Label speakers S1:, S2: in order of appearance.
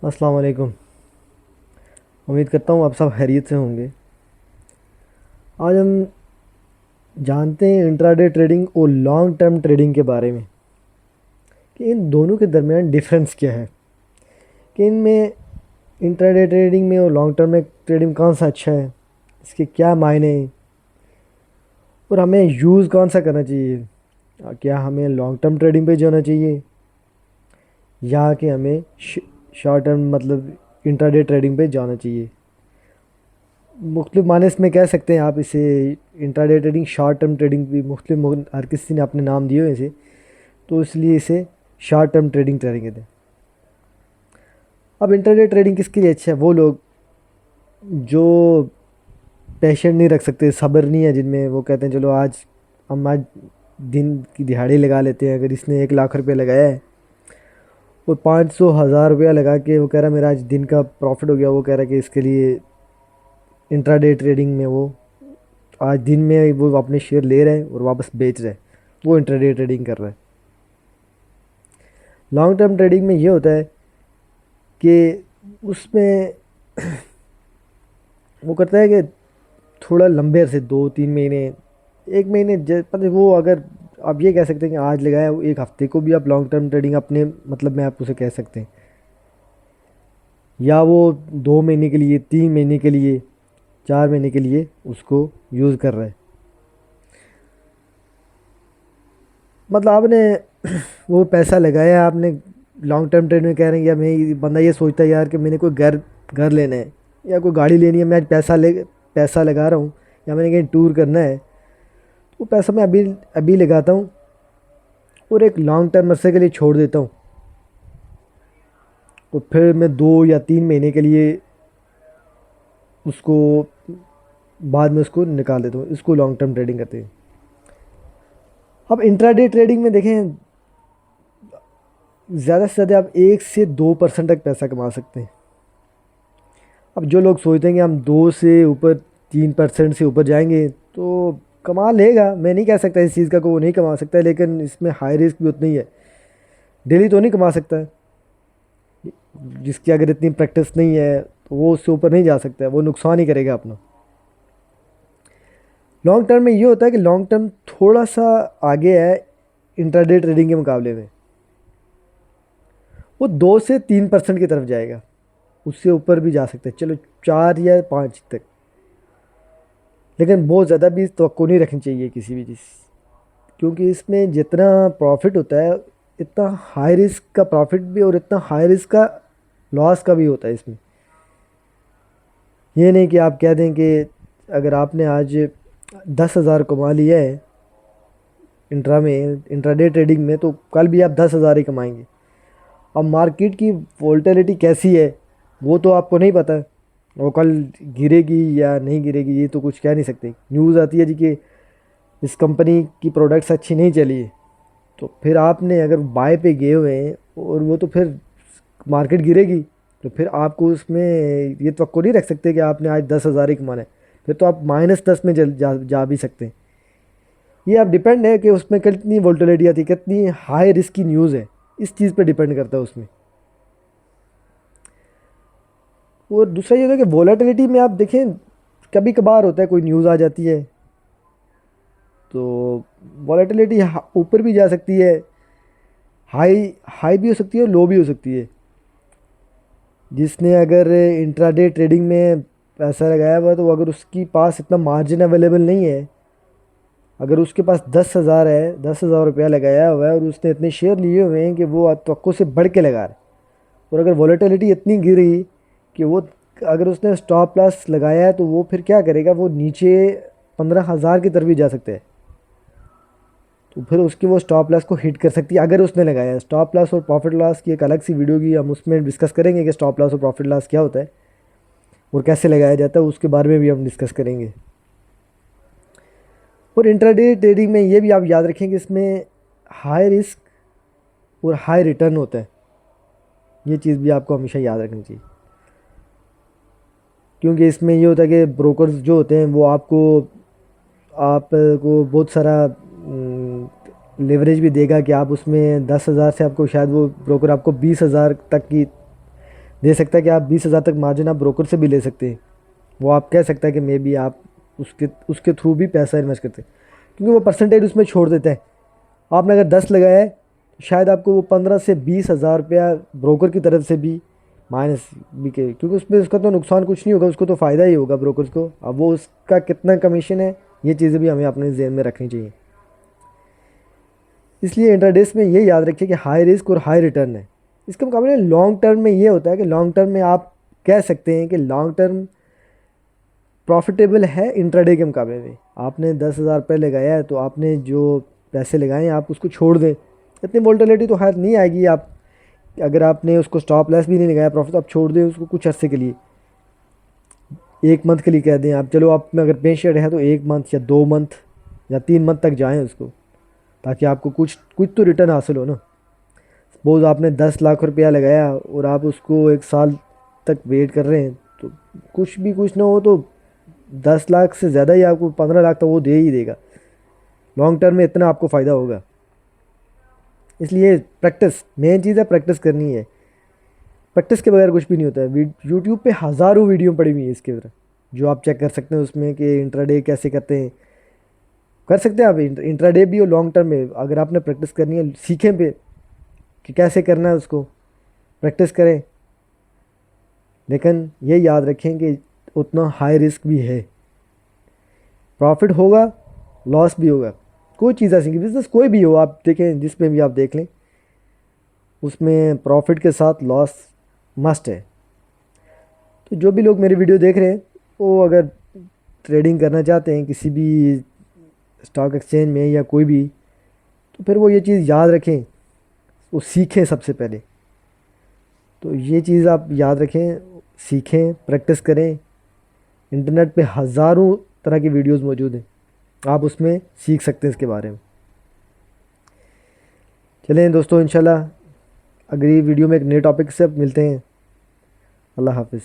S1: अस्सलाम वालेकुम। उम्मीद करता हूँ आप सब खैरियत से होंगे। आज हम जानते हैं इंट्राडे ट्रेडिंग और लॉन्ग टर्म ट्रेडिंग के बारे में कि इन दोनों के दरमियान डिफरेंस क्या है, कि इनमें इंट्राडे ट्रेडिंग में और लॉन्ग टर्म में ट्रेडिंग कौन सा अच्छा है, इसके क्या मायने हैं और हमें यूज़ कौन सा करना चाहिए। क्या हमें लॉन्ग टर्म ट्रेडिंग पे जाना चाहिए या कि हमें शॉर्ट टर्म मतलब इंट्राडे ट्रेडिंग पे जाना चाहिए। मुख्तलिफ माने इसमें कह सकते हैं आप इसे। Intraday trading, short term trading भी मुख्तलिफ हर किसी ने अपने नाम दिए हुए इसे, तो इसलिए इसे शॉर्ट टर्म ट्रेडिंग करेंगे थे। अब इंट्राडे ट्रेडिंग किसके लिए अच्छा है? वो लोग जो पेशेंट नहीं रख सकते, सब्र नहीं है जिनमें, वो कहते हैं चलो आज दिन की दिहाड़ी लगा लेते हैं। अगर इसने 1 लाख रुपया लगाया है और 500 हज़ार रुपया लगा के वो कह रहा है मेरा आज दिन का प्रॉफिट हो गया, वो कह रहा है कि इसके लिए इंट्राडे ट्रेडिंग में वो आज दिन में वो अपने शेयर ले रहे हैं और वापस बेच रहे हैं, वो इंट्राडे ट्रेडिंग कर रहा है। लॉन्ग टर्म ट्रेडिंग में ये होता है कि उसमें वो करता है कि थोड़ा लंबे अरसे, 2-3 महीने, 1 महीने, पता वो अगर आप ये कह सकते हैं कि आज लगाया वो 1 हफ्ते को भी आप लॉन्ग टर्म ट्रेडिंग अपने मतलब में आप उसे कह सकते हैं, या वो 2 महीने के लिए, 3 महीने के लिए, 4 महीने के लिए उसको यूज़ कर रहा है। मतलब आपने वो पैसा लगाया आपने लॉन्ग टर्म ट्रेड में, कह रहे हैं या मैं बंदा ये सोचता है यार कि मैंने कोई घर घर लेना है या कोई गाड़ी लेनी है, मैं आज पैसा लगा रहा हूँ, या मैंने कहीं टूर करना है, तो वो पैसा मैं अभी अभी लगाता हूँ और एक लॉन्ग टर्म अरसे के लिए छोड़ देता हूँ और फिर मैं 2 या 3 महीने के लिए उसको बाद में उसको निकाल देता हूँ। इसको लॉन्ग टर्म ट्रेडिंग कहते हैं। अब इंट्राडे ट्रेडिंग में देखें, ज़्यादा से ज़्यादा आप 1 से 2% तक पैसा कमा सकते हैं। अब जो लोग सोचते हैं कि हम 2 से ऊपर 3% से ऊपर जाएंगे तो कमा लेगा, मैं नहीं कह सकता इस चीज़ का को वो नहीं कमा सकता है, लेकिन इसमें हाई रिस्क भी उतनी ही है। डेली तो नहीं कमा सकता है, जिसकी अगर इतनी प्रैक्टिस नहीं है तो वो उससे ऊपर नहीं जा सकता है, वो नुकसान ही करेगा अपना। लॉन्ग टर्म में ये होता है कि लॉन्ग टर्म थोड़ा सा आगे है इंट्राडे ट्रेडिंग के मुकाबले में, वो 2 से 3% की तरफ जाएगा, उससे ऊपर भी जा सकते हैं, चलो 4 या 5 तक। लेकिन बहुत ज़्यादा भी तवक्को नहीं रखनी चाहिए किसी भी चीज़, क्योंकि इसमें जितना प्रॉफिट होता है इतना हाई रिस्क का प्रॉफिट भी और इतना हाई रिस्क का लॉस का भी होता है इसमें। ये नहीं कि आप कह दें कि अगर आपने आज 10,000 कमा लिया है इंट्राडे ट्रेडिंग में, तो कल भी आप 10,000 ही कमाएंगे। अब मार्केट की वोल्टिलिटी कैसी है वो तो आपको नहीं पता, वो कल गिरेगी या नहीं गिरेगी ये तो कुछ कह नहीं सकते। न्यूज़ आती है जी कि इस कंपनी की प्रोडक्ट्स अच्छी नहीं चली है, तो फिर आपने अगर बाय पे गए हुए हैं और वो तो फिर मार्केट गिरेगी, तो फिर आपको उसमें ये तवक्को नहीं रख सकते कि आपने आज 10,000 ही कमाना है, फिर तो आप -10 में जा भी सकते हैं। ये आप डिपेंड है कि उसमें कितनी वोल्टिलिटी आती है, कितनी हाई रिस्क की न्यूज़ है, इस चीज़ पे डिपेंड करता है उसमें। और दूसरा ये होता है कि वोलेटिलिटी में आप देखें, कभी कभार होता है कोई न्यूज़ आ जाती है तो वोलेटिलिटी ऊपर भी जा सकती है, हाई हाई भी हो सकती है और लो भी हो सकती है। जिसने अगर इंट्राडे ट्रेडिंग में पैसा लगाया हुआ है तो अगर उसके पास इतना मार्जिन अवेलेबल नहीं है, अगर उसके पास 10,000 है, 10,000 रुपया लगाया हुआ है और उसने इतने शेयर लिए हुए हैं कि वो तवक्को से बढ़ के लगा रहा है, और अगर वोलेटिलिटी इतनी गिरी कि वो, अगर उसने स्टॉप लॉस लगाया है तो वो फिर क्या करेगा, वो नीचे 15,000 की तरफ भी जा सकते हैं, तो फिर उसकी वो स्टॉप लॉस को हिट कर सकती है अगर उसने लगाया है। स्टॉप लॉस और प्रॉफिट लॉस की एक अलग सी वीडियो की हम उसमें डिस्कस करेंगे कि स्टॉप लॉस और प्रॉफिट लॉस क्या होता है और कैसे लगाया जाता है, उसके बारे में भी हम डिस्कस करेंगे। और इंट्राडे ट्रेडिंग में ये भी आप याद रखें कि इसमें हाई रिस्क और हाई रिटर्न होता है, ये चीज़ भी आपको हमेशा याद रखनी चाहिए। क्योंकि इसमें ये होता है कि ब्रोकर्स जो होते हैं वो आपको बहुत सारा लेवरेज भी देगा कि आप उसमें 10,000 से आपको शायद वो ब्रोकर आपको 20,000 तक की दे सकता है कि आप 20,000 तक मार्जिन आप ब्रोकर से भी ले सकते हैं। वो आप कह सकता है कि मे बी आप उसके उसके थ्रू भी पैसा इन्वेस्ट करते हैं, क्योंकि वो परसेंटेज उसमें छोड़ देता है। आपने अगर 10 लगाया है तो शायद आपको वो 15 से 20 हज़ार रुपया ब्रोकर की तरफ से भी माइनस भी के, क्योंकि उसमें उसका तो नुकसान कुछ नहीं होगा, उसको तो फ़ायदा ही होगा ब्रोकर्स को। अब वो उसका कितना कमीशन है, ये चीज़ें भी हमें अपने जेहन में रखनी चाहिए। इसलिए इंट्राडेस में ये याद रखिए कि हाई रिस्क और हाई रिटर्न है। इसके मुकाबले लॉन्ग टर्म में ये होता है कि लॉन्ग टर्म में आप कह सकते हैं कि लॉन्ग टर्म प्रॉफिटेबल है इंट्राडे के मुकाबले में। आपने 10,000 रुपये लगाया है तो आपने जो पैसे लगाए हैं आप उसको छोड़ दें, इतनी वोल्टिलिटी तो खैर नहीं आएगी। आप अगर आपने उसको स्टॉप लॉस भी नहीं लगाया प्रॉफिट, आप छोड़ दें उसको कुछ अर्से के लिए, 1 मंथ के लिए कह दें आप, चलो आप में अगर पेशेंट है तो 1 मंथ या 2 मंथ या 3 मंथ तक जाएँ उसको, ताकि आपको कुछ कुछ तो रिटर्न हासिल हो ना। सपोज़ आपने 10 लाख रुपया लगाया और आप उसको 1 साल तक वेट कर रहे हैं, तो कुछ ना हो तो 10 लाख से ज़्यादा ही आपको 15 लाख तो वो दे ही देगा। लॉन्ग टर्म में इतना आपको फ़ायदा होगा। इसलिए प्रैक्टिस मेन चीज़ है, प्रैक्टिस करनी है। प्रैक्टिस के बगैर कुछ भी नहीं होता है। यूट्यूब पे हज़ारों वीडियो पड़ी हुई है इसके ऊपर, जो आप चेक कर सकते हैं उसमें कि इंट्राडे कैसे करते हैं। कर सकते हैं आप इंट्राडे भी और लॉन्ग टर्म में। अगर आपने प्रैक्टिस करनी है, सीखें पे कि कैसे करना है उसको, प्रैक्टिस करें। लेकिन ये याद रखें कि उतना हाई रिस्क भी है, प्रॉफिट होगा लॉस भी होगा। कोई चीज़ ऐसी बिजनेस कोई भी हो, आप देखें जिसमें भी आप देख लें, उसमें प्रॉफिट के साथ लॉस मस्ट है। तो जो भी लोग मेरी वीडियो देख रहे हैं वो अगर ट्रेडिंग करना चाहते हैं किसी भी स्टॉक एक्सचेंज में या कोई भी, तो फिर वो ये चीज़ याद रखें, वो सीखें सबसे पहले। तो ये चीज़ आप याद रखें, सीखें, प्रैक्टिस करें। इंटरनेट पे हज़ारों तरह की वीडियोस मौजूद हैं, आप उसमें सीख सकते हैं इसके बारे में। चलें दोस्तों, इंशाल्लाह अगली वीडियो में एक नए टॉपिक से मिलते हैं। अल्लाह हाफिज़।